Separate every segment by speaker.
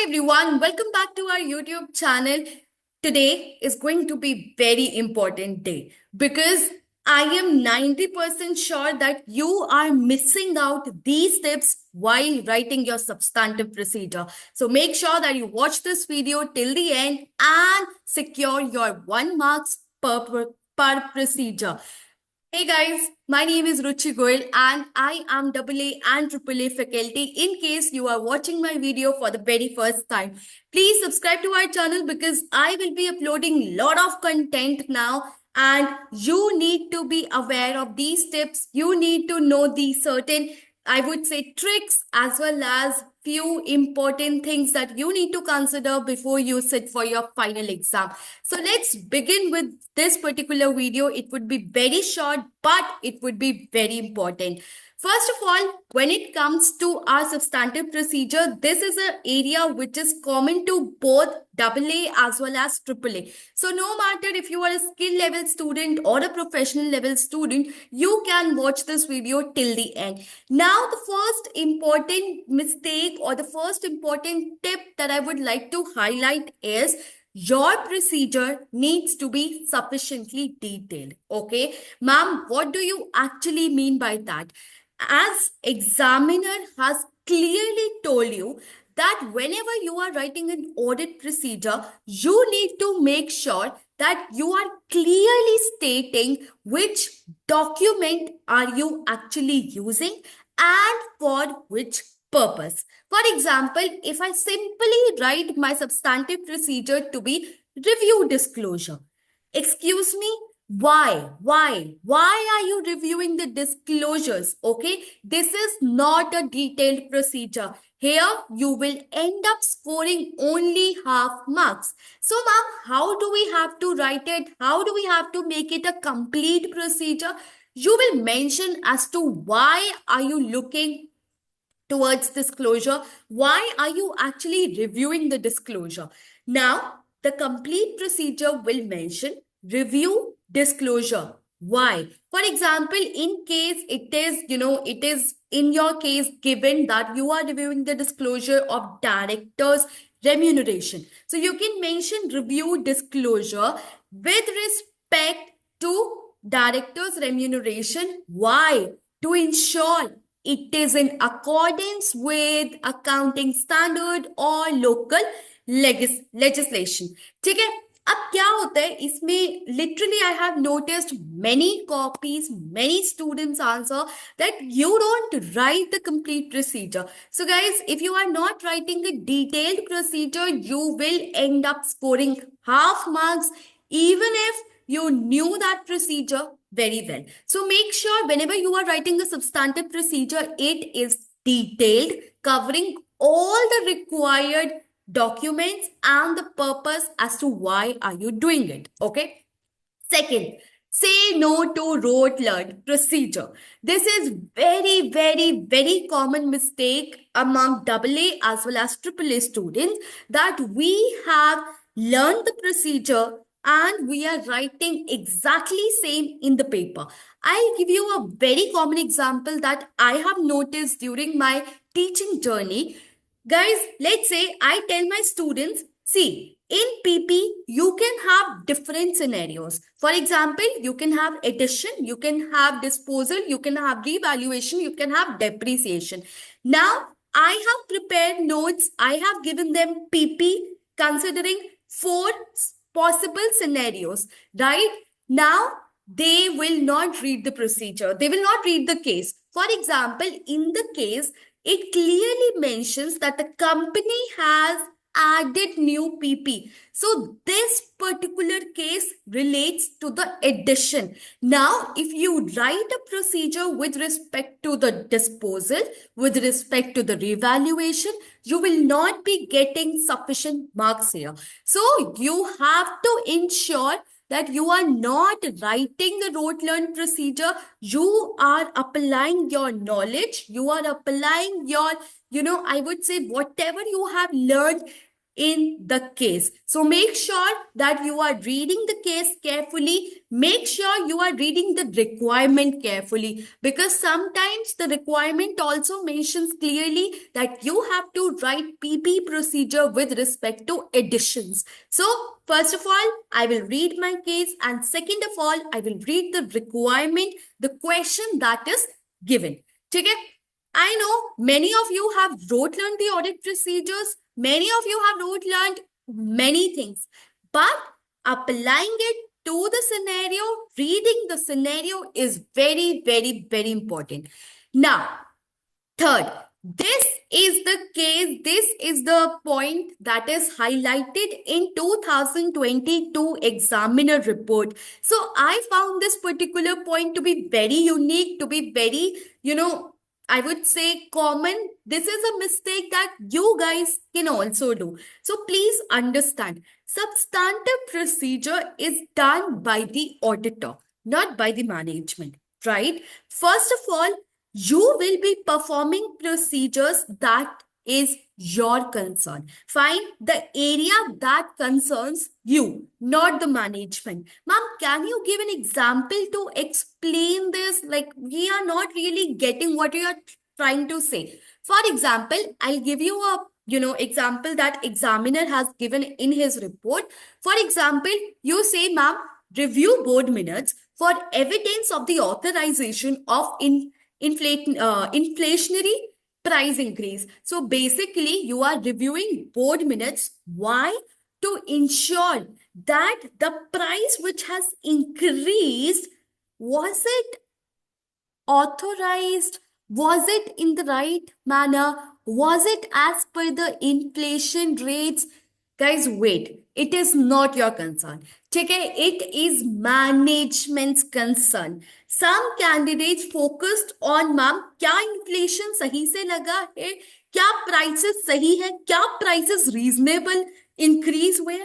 Speaker 1: everyone, welcome back to our YouTube channel. Today is going to be very important day because I am 90% sure that you are missing out these tips while writing your substantive procedure. So make sure that you watch this video till the end and secure your 1 marks per procedure. Hey guys, my name is Ruchi Goyal and I am AA and AAA faculty. In case you are watching my video for the very first time, please subscribe to our channel because I will be uploading lot of content now and you need to be aware of these tips. You need to know these certain, I would say, tricks as well as few important things that you need to consider before you sit for your final exam. So let's begin with this particular video. It would be very short, but it would be very important. First of all, when it comes to our substantive procedure, this is an area which is common to both AA as well as AAA. So no matter if you are a skill level student or a professional level student, you can watch this video till the end. Now, the first important mistake or the first important tip that I would like to highlight is your procedure needs to be sufficiently detailed. Okay, ma'am, what do you actually mean by that? As examiner has clearly told you that whenever you are writing an audit procedure, you need to make sure that you are clearly stating which document are you actually using and for which purpose. For example, if I simply write my substantive procedure to be review disclosure, excuse me, why are you reviewing the disclosures? Okay, this is not a detailed procedure. Here you will end up scoring only half marks. So ma'am, how do we have to write it? How do we have to make it a complete procedure? You will mention as to why are you looking towards disclosure? Why are you actually reviewing the disclosure? Now, the complete procedure will mention review disclosure. Why? For example, in case it is in your case given that you are reviewing the disclosure of director's remuneration. So you can mention review disclosure with respect to director's remuneration. Why? To ensure it is in accordance with accounting standard or local legislation. ठीक है? अब क्या होता है इसमें literally I have noticed many copies, many students answer that you don't write the complete procedure. So guys, if you are not writing a detailed procedure, you will end up scoring half marks even if you knew that procedure very well. So make sure whenever you are writing a substantive procedure, it is detailed, covering all the required documents and the purpose as to why are you doing it. Okay. Second, say no to rote learned procedure. This is very common mistake among AA as well as AAA students that we have learned the procedure and we are writing exactly same in the paper. I'll give you a very common example that I have noticed during my teaching journey. Guys, let's say I tell my students, see, in PP, you can have different scenarios. For example, you can have addition, you can have disposal, you can have revaluation, you can have depreciation. Now, I have prepared notes. I have given them PP considering 4 possible scenarios, right? Now, they will not read the procedure. They will not read the case. For example, in the case, it clearly mentions that the company has added new PP. So this particular case relates to the addition. Now, if you write a procedure with respect to the disposal, with respect to the revaluation, you will not be getting sufficient marks here. So you have to ensure that you are not writing the rote learned procedure. You are applying your knowledge. You are applying your, I would say whatever you have learned in the case. So make sure that you are reading the case carefully. Make sure you are reading the requirement carefully, because sometimes the requirement also mentions clearly that you have to write PP procedure with respect to additions. So first of all, I will read my case, and second of all, I will read the requirement, the question that is given. Okay? I know many of you have rote learned the audit procedures. Many of you have rote learned many things, but applying it to the scenario, reading the scenario is very, very, very important. Now, third, this is the case, this is the point that is highlighted in 2022 examiner report. So I found this particular point to be very unique, to be very, I would say common. This is a mistake that you guys can also do. So please understand, substantive procedure is done by the auditor, not by the management, right? First of all, you will be performing procedures that is your concern. Fine, the area that concerns you, not the management. Ma'am, can you give an example to explain this? Like, we are not really getting what you are trying to say. For example, I'll give you a example that examiner has given in his report. For example, you say, ma'am, review board minutes for evidence of the authorization of inflationary price increase. So basically, you are reviewing board minutes. Why? To ensure that the price which has increased, was it authorized? Was it in the right manner? Was it as per the inflation rates? Guys, wait. It is not your concern. Okay? It is management's concern. Some candidates focused on, ma'am, क्या inflation सही से लगा है? क्या prices सही है? क्या prices reasonable increase हुए?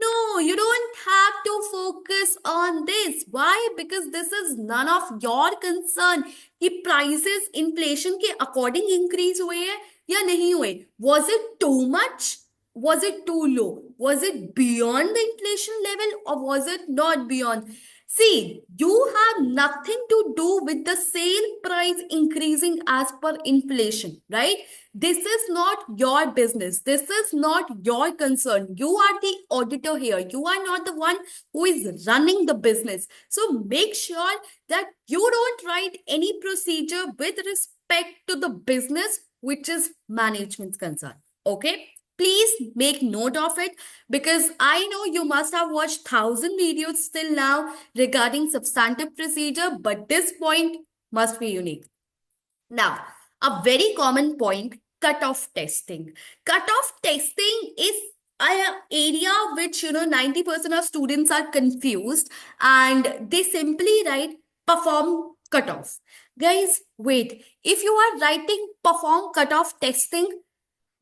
Speaker 1: No, you don't have to focus on this. Why? Because this is none of your concern कि prices inflation के according increase हुए हैं या नहीं हुए. Was it too much? Was it too low? Was it beyond the inflation level, or was it not beyond? See, you have nothing to do with the sale price increasing as per inflation, right? This is not your business. This is not your concern. You are the auditor here. You are not the one who is running the business. So make sure that you don't write any procedure with respect to the business, which is management's concern. Okay? Please make note of it, because I know you must have watched 1,000 videos till now regarding substantive procedure, but this point must be unique. Now, a very common point, cutoff testing. Cutoff testing is an area which 90% of students are confused, and they simply write perform cutoff. Guys, wait. If you are writing perform cutoff testing,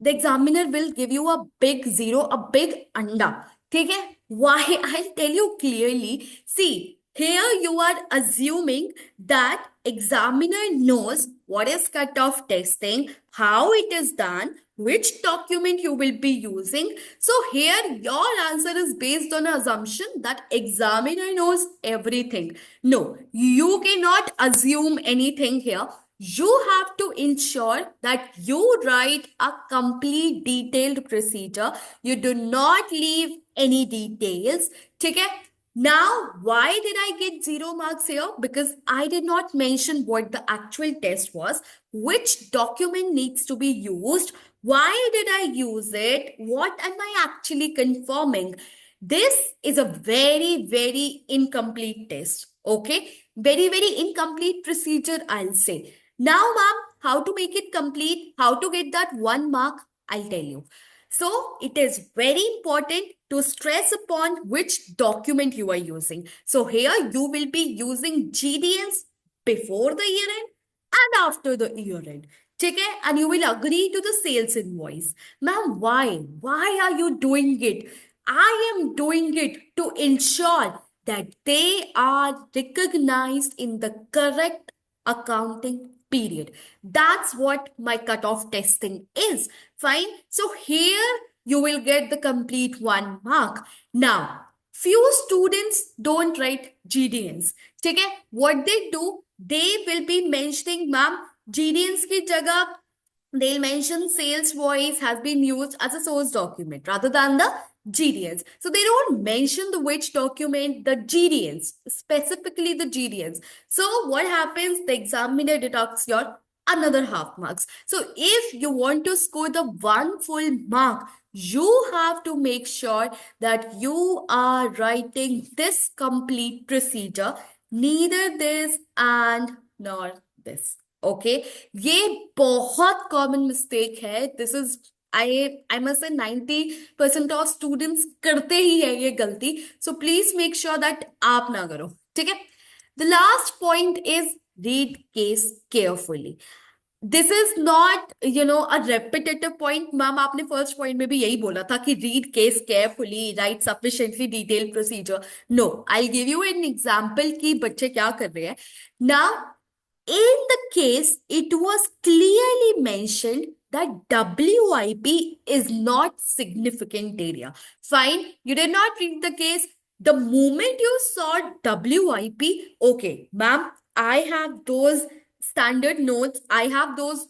Speaker 1: the examiner will give you a big zero, a big anda. Okay? Why? I'll tell you clearly. See, here you are assuming that examiner knows what is cutoff testing, how it is done, which document you will be using. So here your answer is based on an assumption that examiner knows everything. No, you cannot assume anything here. You have to ensure that you write a complete detailed procedure. You do not leave any details. Okay? Now, why did I get 0 marks here? Because I did not mention what the actual test was, which document needs to be used, why did I use it, what am I actually confirming. This is a very, very incomplete test. Okay? Very, very incomplete procedure, I'll say. Now, ma'am, how to make it complete, how to get that 1 mark, I'll tell you. So, it is very important to stress upon which document you are using. So, here you will be using GDNs before the year end and after the year end. Okay? And you will agree to the sales invoice. Ma'am, why? Why are you doing it? I am doing it to ensure that they are recognized in the correct accounting period. That's what my cutoff testing is. Fine. So here you will get the complete 1 mark. Now, few students don't write GDNs. Okay? What they do, they will be mentioning, ma'am, GDNs की जगह they'll mention sales voice has been used as a source document rather than the GDNs. So they don't mention the which document, the GDNs, specifically the GDNs. So what happens? The examiner deducts your another half marks. So if you want to score the 1 full mark, you have to make sure that you are writing this complete procedure, neither this and nor this. Okay ये बहुत common mistake है. This is I must say 90% of students करते ही है ये गलती. So please make sure that आप ना करो. ठीक है. The last point is read case carefully. This is not a repetitive point. Ma'am आपने फर्स्ट पॉइंट में भी यही बोला था कि read case carefully, write sufficiently detail procedure. No, I give you an example कि बच्चे क्या कर रहे हैं. Now in the case, it was clearly mentioned that WIP is not significant area. Fine, you did not read the case. The moment you saw WIP, okay, ma'am, I have those standard notes. I have those,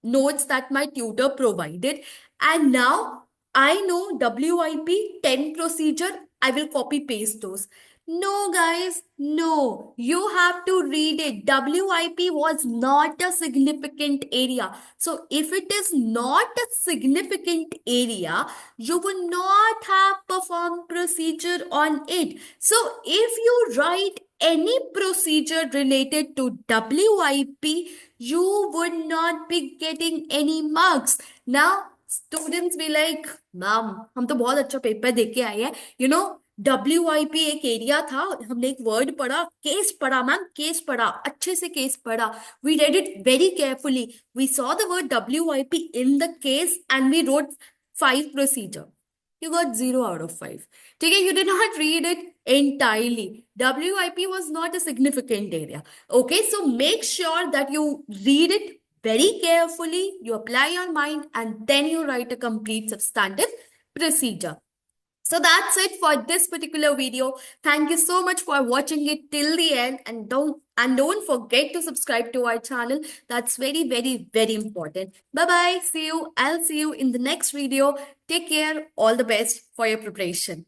Speaker 1: notes that my tutor provided. And now I know WIP 10 procedure. I will copy paste those. No, guys, no. You have to read it. WIP was not a significant area. So, if it is not a significant area, you will not have performed procedure on it. So, if you write any procedure related to WIP, you would not be getting any marks. Now, students be like, ma'am हम तो बहुत अच्छा paper दे के आए हैं. WIP एक area था. हमने एक वर्ड पढ़ा, केस पढ़ा मैम, केस पढ़ा, अच्छे से केस पढ़ा. We read it very carefully. We saw the word WIP in the case and we wrote 5 procedure. You got 0 out of 5. ठीक है, you did not read it entirely. WIP was not a significant area. Okay, so make sure that you read it very carefully, you apply your mind, and then you write a complete substantive procedure. So that's it for this particular video. Thank you so much for watching it till the end, and don't forget to subscribe to our channel. That's very, very, very important. Bye bye. See you. I'll see you in the next video. Take care. All the best for your preparation.